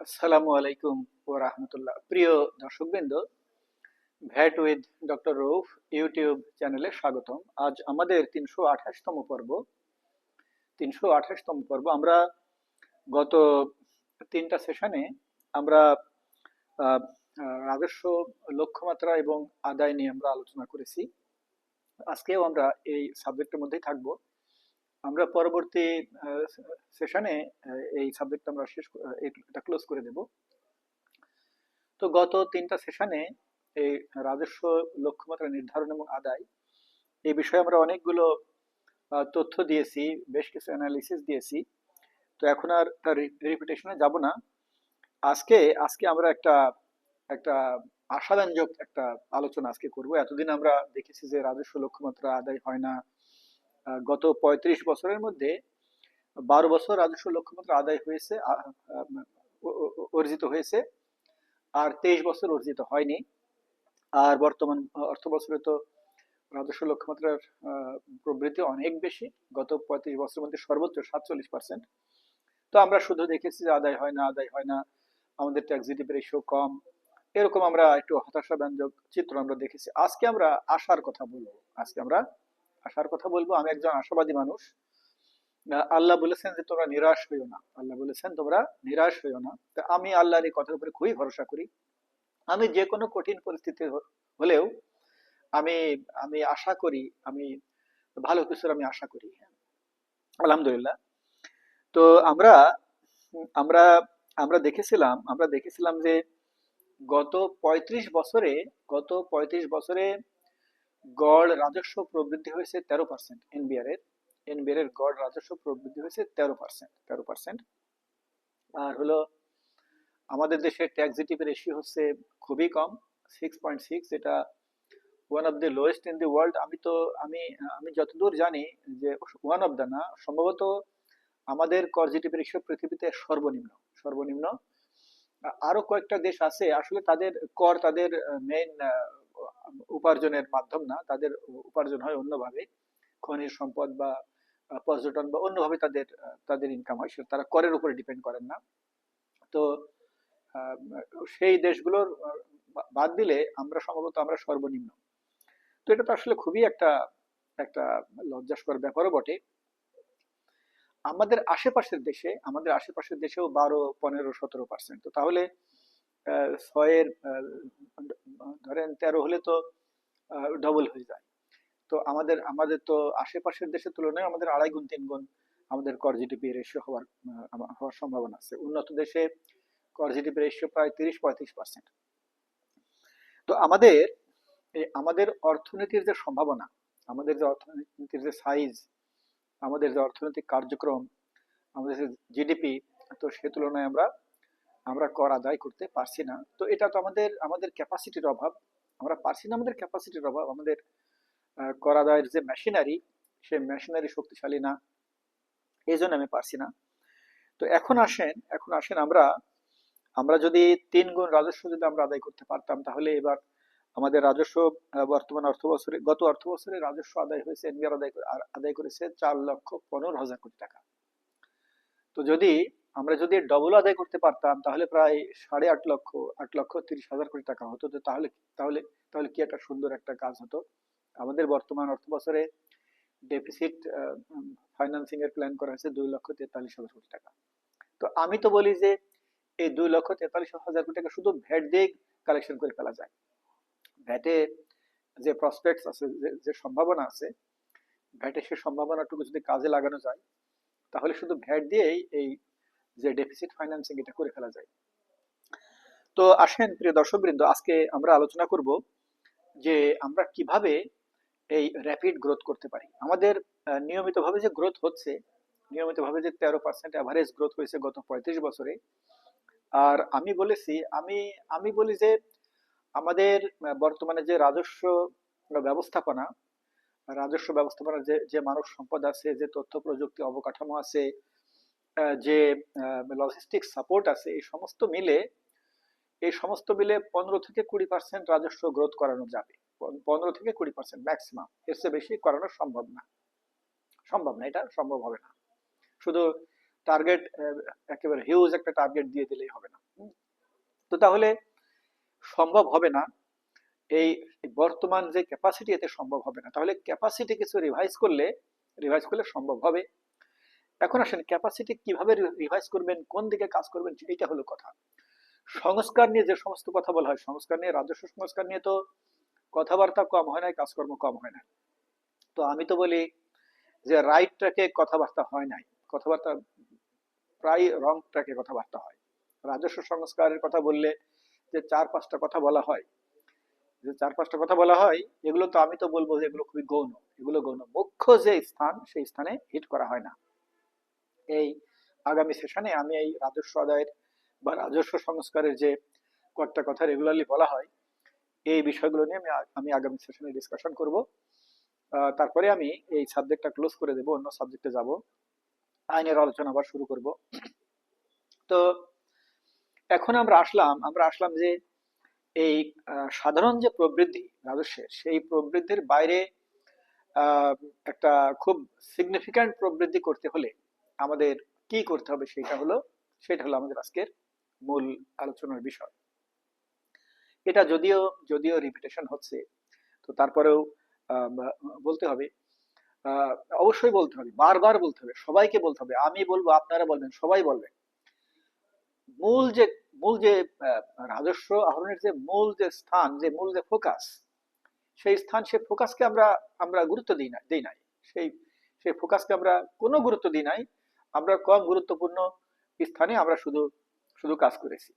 আসসালামু আলাইকুম ওয়া রাহমাতুল্লাহ। প্রিয় দর্শকবৃন্দ, VAT with doctor Rauf YouTube চ্যানেলে স্বাগতম। আজ আমাদের 328তম পর্ব। আমরা গত তিনটা সেশনে আমরা আহ, রাজস্ব লক্ষ্যমাত্রা এবং আদায় নিয়ে আমরা আলোচনা করেছি। আজকেও আমরা এই সাবজেক্টের মধ্যেই থাকব। আমরা পরবর্তী সেশনে এই সাবজেক্ট আমরা এটা ক্লোজ করে দেব। তো গত তিনটা সেশনে এই রাজস্ব লক্ষ্যমাত্রা নির্ধারণ এবং আদায় এই বিষয়ে আমরা অনেকগুলো তথ্য দিয়েছি, বেশ কিছু অ্যানালিসিস দিয়েছি। তো এখন আর তার রিপিটেশনে যাব না। আজকে আজকে আমরা একটা একটা আশাব্যঞ্জক একটা আলোচনা আজকে করব। এতদিন আমরা দেখেছি যে রাজস্ব লক্ষ্যমাত্রা আদায় হয় না। গত 35 বছরের মধ্যে 12 বছর রাজস্ব লক্ষ্যমাত্রা আদায় হয়েছে, অর্জিত হয়েছে, আর 23 বছর অর্জিত হয়নি। আর বর্তমান অর্থ বছরে তো রাজস্ব লক্ষ্যমাত্রার প্রবৃদ্ধি অনেক বেশি। গত 35 বছরের মধ্যে সর্বোচ্চ 47%। তো আমরা শুধু দেখেছি যে আদায় হয় না, আদায় হয় না, আমাদের ট্যাক্স জিডিপি রেশিও কম, এরকম আমরা একটু হতাশাব্যঞ্জক চিত্র আমরা দেখেছি। আজকে আমরা আশার কথা বলবো। আজকে আমরা আশার কথা বলবো। আমি একজন আশাবাদী মানুষ। আল্লাহ বলেছেন যে তোমরা নিরাশ হইও না, আল্লাহ বলেছেন তোমরা নিরাশ হইও না। তা আমি আল্লাহর এই কথার উপরে খুবই ভরসা করি। আমি যে কোনো কঠিন পরিস্থিতি হলেও আমি আমি আশা করি, আমি ভালো কিছুর আমি আশা করি। আলহামদুলিল্লাহ। তো আমরা আমরা আমরা দেখেছিলাম যে গত 35 বছরে গত 35 বছরে গড় রাজস্ব প্রবৃদ্ধি হয়েছে 13%। এনবিআর এর গড় রাজস্ব প্রবৃদ্ধি হয়েছে 13%। আর হলো আমাদের দেশের ট্যাক্স জিডিপি রেশিও হচ্ছে খুবই কম, 6.6, এটা one of the lowest in the world. আমি আমি যতদূর জানি যে ওয়ান অফ দ্য না, সম্ভবত আমাদের কর জিডিপি রেশিও পৃথিবীতে সর্বনিম্ন। আরো কয়েকটা দেশ আছে, আসলে তাদের কর তাদের মেইন উপার্জনের মাধ্যম না, তাদের উপার্জন হয় অন্যভাবে, খনিজ সম্পদ বা পর্যটন বা অন্যভাবে তাদের তাদের ইনকাম হয়, সেটা তারা করের উপরে ডিপেন্ড করেন না। তো আহ, সেই দেশগুলোর বাদ দিলে আমরা সর্বনিম্ন। তো এটা তো আসলে খুবই একটা একটা লজ্জাস্কর ব্যাপারও বটে। আমাদের আশেপাশের দেশেও 12, 15, 17%। তো তাহলে ছয়ের ধরেন 13 হলে তো ডবল হয়ে যায়। তো আমাদের আমাদের তো আশেপাশের দেশের তুলনায় আমাদের 2.5 গুণ 3 গুণ আমাদের কর জিডিপি রেশিও হওয়ার সম্ভাবনা আছে। উন্নত দেশে কর জিডিপি রেশিও প্রায় 30-35%। তো আমাদের অর্থনীতির যে সম্ভাবনা, আমাদের যে অর্থনীতির যে সাইজ, আমাদের যে অর্থনৈতিক কার্যক্রম, আমাদের যে জিডিপি, তো সে তুলনায় আমরা আমরা কর আদায় করতে পারছি না। তো এটা তো আমাদের আমাদের ক্যাপাসিটির অভাব। আমরা পারছি না, আমাদের ক্যাপাসিটির অভাব। আমাদের কর আদায়ের যে মেশিনারি, সে মেশিনারি শক্তিশালী না, এই জন্য আমি পারছি না। তো এখন আসেন আমরা আমরা যদি 3 গুণ রাজস্ব যদি আমরা আদায় করতে পারতাম, তাহলে এবার আমাদের রাজস্ব বর্তমান অর্থ বছরে, গত অর্থ বছরে রাজস্ব আদায় হয়েছে, এনবিআর আদায় করেছে 4,15,000 কোটি টাকা। তো আমরা যদি ডবল আদায় করতে পারতাম, তাহলে প্রায় 8.5 লক্ষ, 8,30,000 কোটি টাকা হতো। তো তাহলে তাহলে তাহলে কি একটা সুন্দর একটা কাজ হতো। আমাদের বর্তমান অর্থ বছরে ডেফিসিট ফাইন্যান্সিং এর প্ল্যান করা হয়েছে 2,43,000 কোটি টাকা। তো আমি তো বলি যে এই 2,43,000 কোটি টাকা শুধু ভ্যাট দিয়ে কালেকশন করে ফেলা যায়। ভ্যাটে যে প্রসপেক্টস আছে, যে সম্ভাবনা আছে, ভ্যাটে সে সম্ভাবনাটুকু যদি কাজে লাগানো যায়, তাহলে শুধু ভ্যাট দিয়েই এই যে ডেফিসিট ফাইন্যান্সিং এটা করে ফেলা যায়। তো আসেন প্রিয় দর্শকবৃন্দ, আজকে আমরা আলোচনা করব যে আমরা কিভাবে এই র্যাপিড গ্রোথ করতে পারি। আমাদের নিয়মিতভাবে যে গ্রোথ হচ্ছে, নিয়মিতভাবে যে 13% অ্যাভারেজ গ্রোথ হয়েছে গত 35 বছরে। আর আমি আমি বলি যে আমাদের বর্তমানে যে ব্যবস্থাপনা রাজস্ব ব্যবস্থাপনার যে যে মানব সম্পদ আছে, যে তথ্য প্রযুক্তি অবকাঠামো আছে, যে লজিস্টিক সাপোর্ট আছে, এই সমস্ত মিলে 15 থেকে 20% রাজস্ব গ্রোথ করানো যাবে। 15 থেকে 20% ম্যাক্সিমাম, এর চেয়ে বেশি করানো সম্ভব না। এটা সম্ভব হবে না। শুধু টার্গেট একেবারে হিউজ একটা টার্গেট দিয়ে দিলেই হবে না। তো তাহলে সম্ভব হবে না এই বর্তমান যে ক্যাপাসিটি, এতে সম্ভব হবে না। তাহলে ক্যাপাসিটি কিছু রিভাইজ করলে সম্ভব হবে। এখন আসেন ক্যাপাসিটি কিভাবে রিভাইজ করবেন, কোন দিকে কাজ করবেন, এইটা হলো কথা। সংস্কার নিয়ে যে সমস্ত কথা বলা হয়, সংস্কার নিয়ে, রাজস্ব সংস্কার নিয়ে তো কথাবার্তা কম হয় নাই, কাজকর্ম কম হয় নাই। তো আমি তো বলি যে রাইট ট্র্যাকে কথাবার্তা হয় নাই, কথাবার্তা প্রায় রং ট্র্যাকে কথাবার্তা হয়। রাজস্ব সংস্কারের কথা বললে যে চার পাঁচটা কথা বলা হয়, এগুলো তো আমি তো বলবো যে এগুলো খুবই গৌণ। এগুলো গৌণ, মুখ্য যে স্থান সেই স্থানে হিট করা হয় না। এই আগামী সেশনে আমি এই রাজস্ব আদায়ের বা রাজস্ব সংস্কারের যে কয়েকটা কথা রেগুলারলি বলা হয়, এই বিষয়গুলো নিয়ে আমি আগামী সেশনে ডিসকাশন করব। তারপরে আমি এই সাবজেক্টটা ক্লোজ করে দেব, অন্য সাবজেক্টে যাব, আইনের আলোচনা আবার শুরু করব। তো এখন আমরা আসলাম যে এই সাধারণ যে প্রবৃদ্ধি রাজস্বের, সেই প্রবৃদ্ধির বাইরে আহ, একটা খুব সিগনিফিক্যান্ট প্রবৃদ্ধি করতে হলে আমাদের কি করতে হবে, সেটা হলো আমাদের আজকের মূল আলোচনার বিষয়। এটা যদিও যদিও রিপিটেশন হচ্ছে, তো তারপরেও আহ, বলতে হবে, আহ, অবশ্যই বলতে হবে, বারবার বলতে হবে, সবাইকে বলতে হবে। আমি বলবো, আপনারা বলবেন, সবাই বলবেন। মূল যে মূল যে আহ, রাজস্ব আহরণের যে মূল যে স্থান, যে মূল যে ফোকাস, সেই ফোকাসকে আমরা আমরা গুরুত্ব দিই নাই। সেই সেই ফোকাসকে আমরা কোনো গুরুত্ব দিই নাই। আমরা কম গুরুত্বপূর্ণ স্থানে আমরা শুধু শুধু কাজ করেছি।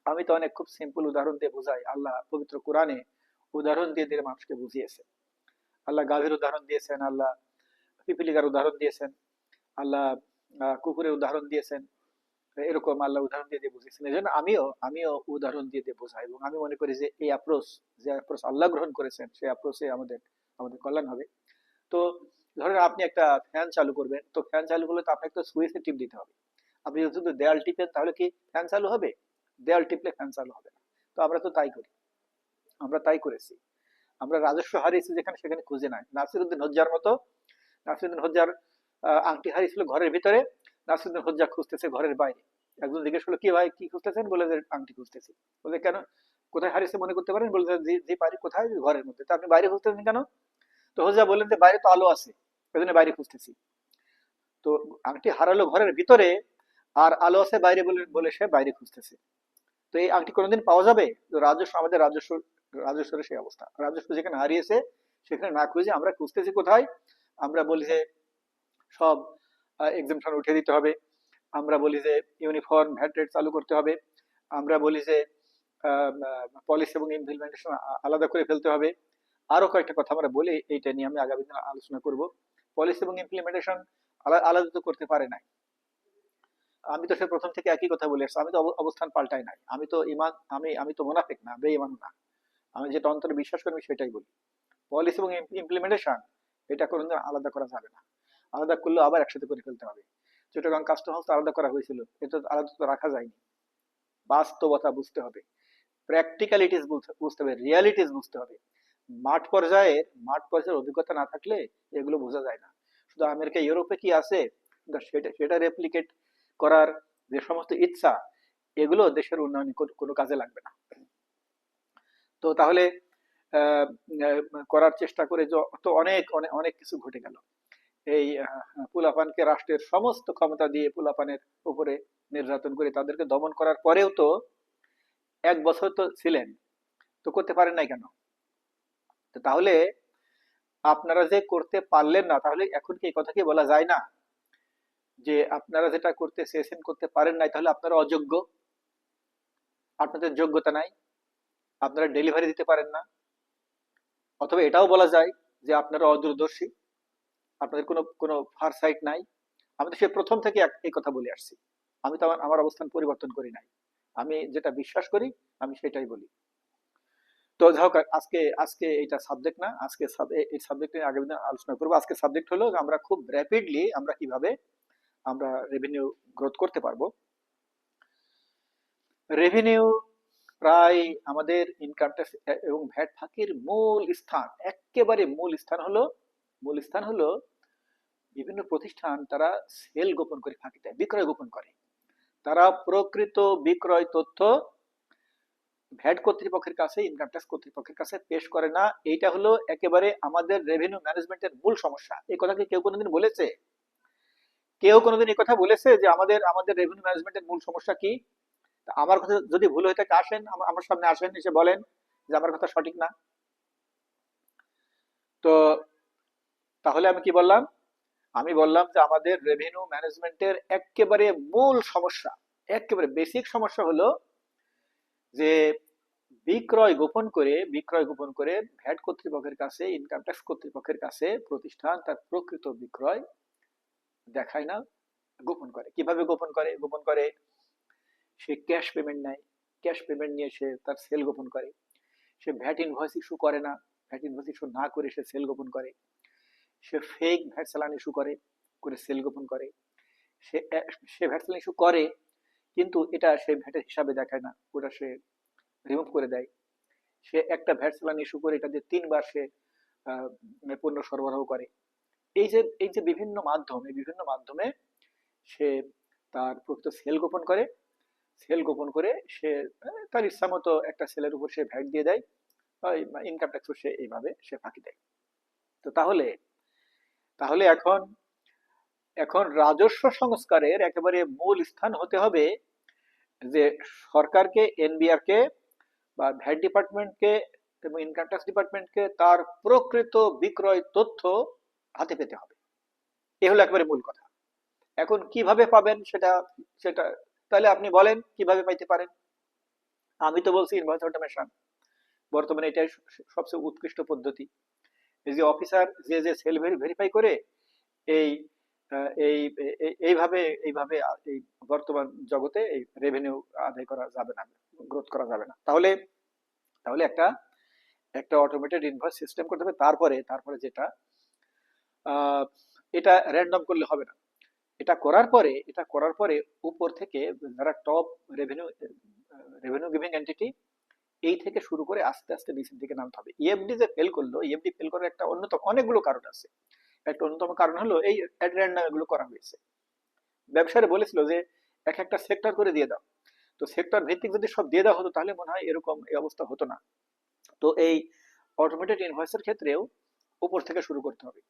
আমি তো অনেক খুব সিম্পল উদাহরণ দিয়ে বোঝাই। আল্লাহ পবিত্র কোরআনে উদাহরণ দিয়ে দিয়ে মানুষকে বুঝিয়েছে। আল্লাহ গাভীর উদাহরণ দিয়েছেন, আল্লাহ পিপিলিকার উদাহরণ দিয়েছেন, আল্লাহ কুকুরের উদাহরণ দিয়েছেন। এরকম আল্লাহ উদাহরণ দিয়ে দিয়ে বুঝিয়েছেন। এই জন্য আমিও উদাহরণ দিয়ে দিয়ে বোঝাই, এবং আমি মনে করি যে এই অ্যাপ্রোচ আল্লাহ গ্রহণ করেছেন, সেই অ্যাপ্রোচে আমাদের আমাদের কল্যাণ হবে। তো ধরেন আপনি একটা ফ্যান চালু করবেন, তো ফ্যান চালু করলে তো আপনাকে তো সুইচে টিপ দিতে হবে। আপনি যদি শুধু দেয়াল টিপেন তাহলে কি ফ্যান চালু হবে? দেয়াল টিপলে ফ্যান চালু হবে না। তো আমরা তো তাই করি, আমরা তাই করেছি। আমরা রাজস্ব হারিয়েছি যেখানে, সেখানে খুঁজে নাই। নাসিরুদ্দিন হজ্জার মতো, নাসিরুদ্দিন হজ্জার আংটি হারিয়েছিল ঘরের ভিতরে, নাসিরুদ্দিন হজ্জা খুঁজতেছে ঘরের বাইরে। একজন জিজ্ঞেস করলো, কি ভাই কি খুঁজতেছেন? বলে যে আংটি খুঁজতেছি। বলে কেন, কোথায় হারিয়েছে মনে করতে পারেন? বলে যে যে বাড়ি কোথায়, ঘরের মধ্যে। তা আপনি বাইরে খুঁজতেছেন কেন? তো হজ্জা বললেন যে বাইরে তো আলো আছে, ওই জন্য বাইরে খুঁজতেছি। তো আংটি হারালো ঘরের ভিতরে, আর আলো আছে বাইরে বলে বলে সে বাইরে খুঁজতেছে। তো এই আংটি কোনোদিন পাওয়া যাবে? তো আমাদের রাজস্বের সেই অবস্থা। রাজস্ব যেখানে হারিয়েছে সেখানে না খুঁজে আমরা খুঁজতেছি কোথায়? আমরা বলি যে সব এক্সামশন উঠিয়ে দিতে হবে। আমরা বলি যে ইউনিফর্ম ভ্যাট রেট চালু করতে হবে। আমরা বলি যে পলিসি এবং ইমপ্লিমেন্টেশন আলাদা করে ফেলতে হবে। আরো কয়েকটা কথা আমরা বলি, এইটা নিয়ে আমি আগামী দিনে আলোচনা করব। পলিসি এবং ইমপ্লিমেন্টেশন আলাদা তো করতে পারে নাই। আমি তো সে প্রথম থেকে একই কথা বলে আসছি। আমি তো অবস্থান পাল্টাই নাই। আমি তো ইমান, আমি তো মুনাফিক না, বেঈমান না। আমি যেটা অন্তরে বিশ্বাস করি আমি সেটাই বলি। পলিসি এবং ইমপ্লিমেন্টেশন, এটা কোনোদিন আলাদা করা যাবে না। আলাদা করলেও আবার একসাথে করে ফেলতে হবে। চট্টগ্রাম কাস্টম হাউস তো আলাদা করা হয়েছিল, এটা তো আলাদা তো রাখা যায়নি। বাস্তবতা বুঝতে হবে, প্র্যাকটিক্যালিটিস বুঝতে হবে, রিয়ালিটিস বুঝতে হবে। মাঠ পর্যায়ের অভিজ্ঞতা না থাকলে এগুলো বোঝা যায় না। শুধু আমেরিকা ইউরোপে কি আছে, সেটা সেটা রেপ্লিকেট করার যে সমস্ত ইচ্ছা, এগুলো দেশের উন্নয়নে কোনো কাজে লাগবে না। তো তাহলে আহ, করার চেষ্টা করে তো অনেক অনেক অনেক কিছু ঘটে গেল। এই পোলাপানকে রাষ্ট্রের সমস্ত ক্ষমতা দিয়ে পোলাপানের উপরে নির্যাতন করে তাদেরকে দমন করার পরেও তো 1 বছর তো ছিলেন, তো করতে পারেন নাই কেন? তো তাহলে আপনারা যে করতে পারলেন না, তাহলে এখন কি এই কথা কি বলা যায় না যে আপনারা যেটা করতে চেয়েছেন করতে পারেন নাই, তাহলে আপনারা অযোগ্য, আপনাদের যোগ্যতা নাই, আপনারা ডেলিভারি দিতে পারেন না? অথবা এটাও বলা যায় যে আপনারা অদূরদর্শী, আপনাদের কোনো কোনো ফারসাইট নাই। আমি তো সে প্রথম থেকে এই কথা বলে আসছি। আমি তো আমার অবস্থান পরিবর্তন করি নাই। আমি যেটা বিশ্বাস করি আমি সেটাই বলি। তো যাই হোক, আজকে আজকে এটা সাবজেক্ট না। এই সাবজেক্ট নিয়ে আগামী দিন আলোচনা করবো। আজকে সাবজেক্ট হলো যে আমরা খুব র্যাপিডলি আমরা কিভাবে আমরা রেভিনিউ গ্রোথ করতে পারবো। রেভিনিউ প্রায় আমাদের ইনকাম ট্যাক্স এবং ভ্যাট ফাঁকির মূল স্থান, একেবারে মূল স্থান হলো বিভিন্ন প্রতিষ্ঠান তারা সেল গোপন করে ফাঁকি দেয়, বিক্রয় গোপন করে। তারা প্রকৃত বিক্রয় তথ্য ভ্যাট কর্তৃপক্ষের কাছে, ইনকাম ট্যাক্স কর্তৃপক্ষের কাছে পেশ করে না। এইটা হলো একেবারে আমাদের রেভিনিউ ম্যানেজমেন্টের মূল সমস্যা। এই কথা কি কেউ কোনোদিন বলেছে? কেউ কোনোদিন এই কথা বলেছে যে আমাদের আমাদের রেভিনিউ ম্যানেজমেন্টের মূল সমস্যা কি? তা আমার কথা যদি ভুল হয়ে থাকে আসেন, আমার সামনে আসেন, এসে বলেন যে আমার কথা সঠিক না। তো তাহলে আমি কি বললাম? আমি বললাম যে আমাদের রেভিনিউ ম্যানেজমেন্টের একেবারে মূল সমস্যা, একেবারে বেসিক সমস্যা হলো যে বিক্রয় গোপন করে ভ্যাট কর্তৃপক্ষের কাছে, ইনকাম ট্যাক্স কর্তৃপক্ষের কাছে প্রতিষ্ঠান তার প্রকৃত বিক্রয় দেখায় না, গোপন করে। কিভাবে গোপন করে? সে ক্যাশ পেমেন্ট নেয়, ক্যাশ পেমেন্ট নিয়ে সে তার সেল গোপন করে। সে ভ্যাট ইনভয়েস ইস্যু করে না, ভ্যাট ইনভয়েস ইস্যু না করে সে সেল গোপন করে। সে ফেক ভ্যাট চালান ইস্যু করে সেল গোপন করে। সে সে ভ্যাট চালান ইস্যু করে, কিন্তু এটা সে ভ্যাটের হিসাবে দেখায় না, ওটা সে রিমুভ করে দেয়। সে একটা ভ্যাট চালান ইস্যু করে এটা দিয়ে 3 বার সে পণ্য সরবরাহ করে। এই যে বিভিন্ন মাধ্যমে সে তার প্রকৃত সেল গোপন করে সে তার ইচ্ছা মতো একটা সেলের উপর সে ভ্যাট দিয়ে দেয়, ইনকাম ট্যাক্সও সে এইভাবে সে ফাঁকি দেয়। তো তাহলে তাহলে এখন এখন রাজস্ব সংস্কারের একেবারে মূল স্থান হতে হবে যে সরকারকে, এনবিআর কে বা ভ্যাট ডিপার্টমেন্টকে এবং ইনকাম ট্যাক্স ডিপার্টমেন্টকে তার প্রকৃত বিক্রয় তথ্য হাতে পেতে হবে। এ হলো একেবারে মূল কথা। এখন কিভাবে পাবেন সেটা সেটা তাহলে আপনি বলেন কিভাবে পাইতে পারেন? আমি তো বলছি ইনভয়েস অটোমেশন, বর্তমানে এটাই সবচেয়ে উৎকৃষ্ট পদ্ধতি। এই যে অফিসার যে সেল ভেরিফাই করে এই এইভাবে এই বর্তমান জগতে এই রেভিনিউ আদায় করা যাবে না, গ্রোথ করা যাবে না। তাহলে তাহলে একটা একটা অটোমেটেড ইনভয়েস সিস্টেম করতে হবে। তারপরে যেটা আহ, এটা র্যান্ডম করলে হবে না। এটা করার পরে উপর থেকে যারা top revenue revenue giving entity, এই থেকে শুরু করে আস্তে আস্তে নিচের দিকে নামতে হবে। ইএফডি যে ফেল করলো, ইএফডি ফেল করার একটা অন্যতম, অনেকগুলো কারণ আছে। একটা অন্যতম কারণ হলো এই অ্যাট র্যান্ডম এগুলো করা হয়েছে। ব্যবসায়ীরা বলেছিল যে এক একটা সেক্টর করে দিয়ে দাও। তো সেক্টর ভিত্তিক যদি সব দিয়ে দেওয়া হতো তাহলে মনে হয় এরকম এই অবস্থা হতো না। তো এই অটোমেটেড ইনভয়েসের ক্ষেত্রেও উপর থেকে শুরু করতে হবে।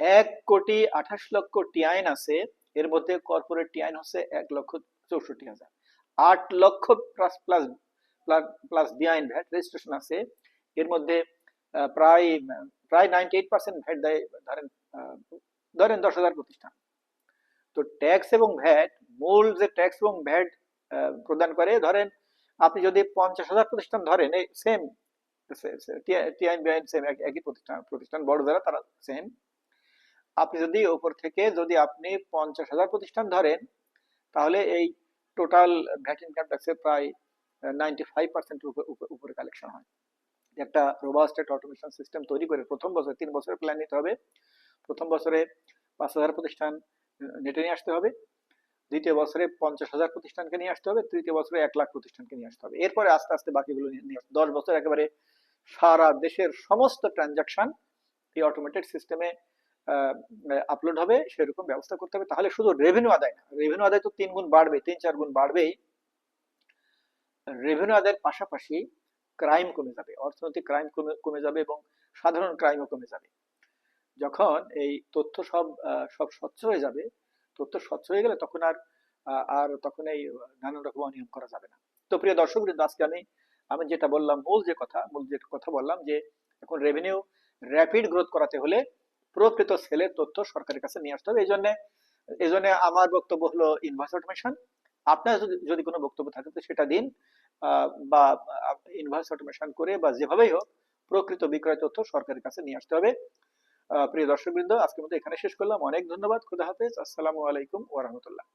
1,28,00,000 টিআইন আছে, এর মধ্যে কর্পোরেট টিআইন হচ্ছে 1,64,000। 8 lakh plus plus plus BIN VAT registration আছে, এর মধ্যে প্রায় প্রায় 98% ভ্যাট দেয়। ধরেন ধরেন 10,000 প্রতিষ্ঠান। তো ট্যাক্স এবং ভ্যাট, মূল যে ট্যাক্স এবং ভ্যাট প্রদান করে, ধরেন আপনি যদি 50,000 প্রতিষ্ঠান ধরেন, এই সেম টিআইন বিআইন সেম, একই প্রতিষ্ঠান বড় যারা তারা সেম। আপনি যদি উপর থেকে যদি আপনি 50,000 প্রতিষ্ঠান ধরেন, তাহলে এই টোটাল ভ্যাট ইনকাম ট্যাক্সের প্রায় 95% উপরে কালেকশন হয়। একটা রোবাস্ট একটা অটোমেশন সিস্টেম তৈরি করে প্রথম বছর 3 বছরের প্ল্যান নিতে হবে। প্রথম বছরে 5,000 প্রতিষ্ঠান নেটে নিয়ে আসতে হবে, দ্বিতীয় বছরে 50,000 প্রতিষ্ঠানকে নিয়ে আসতে হবে, তৃতীয় বছরে 1,00,000 প্রতিষ্ঠানকে নিয়ে আসতে হবে। এরপরে আস্তে আস্তে বাকিগুলো নিয়ে 10 বছর একেবারে সারা দেশের সমস্ত ট্রানজাকশন এই অটোমেটেড সিস্টেমে আপলোড হবে, সেরকম ব্যবস্থা করতে হবে। তাহলে শুধু রেভিনিউ আদায় না, রেভিনিউ আদায় তো 3 গুণ বাড়বে, 3-4 গুণ বাড়বেই। রেভিনিউ আদায়ের পাশাপাশি ক্রাইম কমে যাবে, অর্থনৈতিক ক্রাইম কমে যাবে এবং সাধারণ ক্রাইমও কমে যাবে। যখন এই তথ্য সব স্বচ্ছ হয়ে যাবে, তথ্য স্বচ্ছ হয়ে গেলে তখন তখন এই নানান রকম অনিয়ম করা যাবে না। তো প্রিয় দর্শক বৃন্দ, আজকে আমি যেটা বললাম, মূল যে কথা বললাম যে এখন রেভিনিউ র্যাপিড গ্রোথ করাতে হলে প্রকৃত সেলের তথ্য সরকারের কাছে নিয়ে আসতে হবে। এই জন্য আমার বক্তব্য হলো ইনভয়েস অটোমেশন। আপনার যদি কোনো বক্তব্য থাকে তো সেটা দিন, বা ইনভয়েস অটোমেশন করে বা যেভাবেই হোক প্রকৃত বিক্রয় তথ্য সরকারের কাছে নিয়ে আসতে হবে। প্রিয় দর্শকবৃন্দ, আজকের মতো এখানে শেষ করলাম। অনেক ধন্যবাদ। খুদা হাফেজ। আসসালামু আলাইকুম ওয়া রাহমাতুল্লাহ।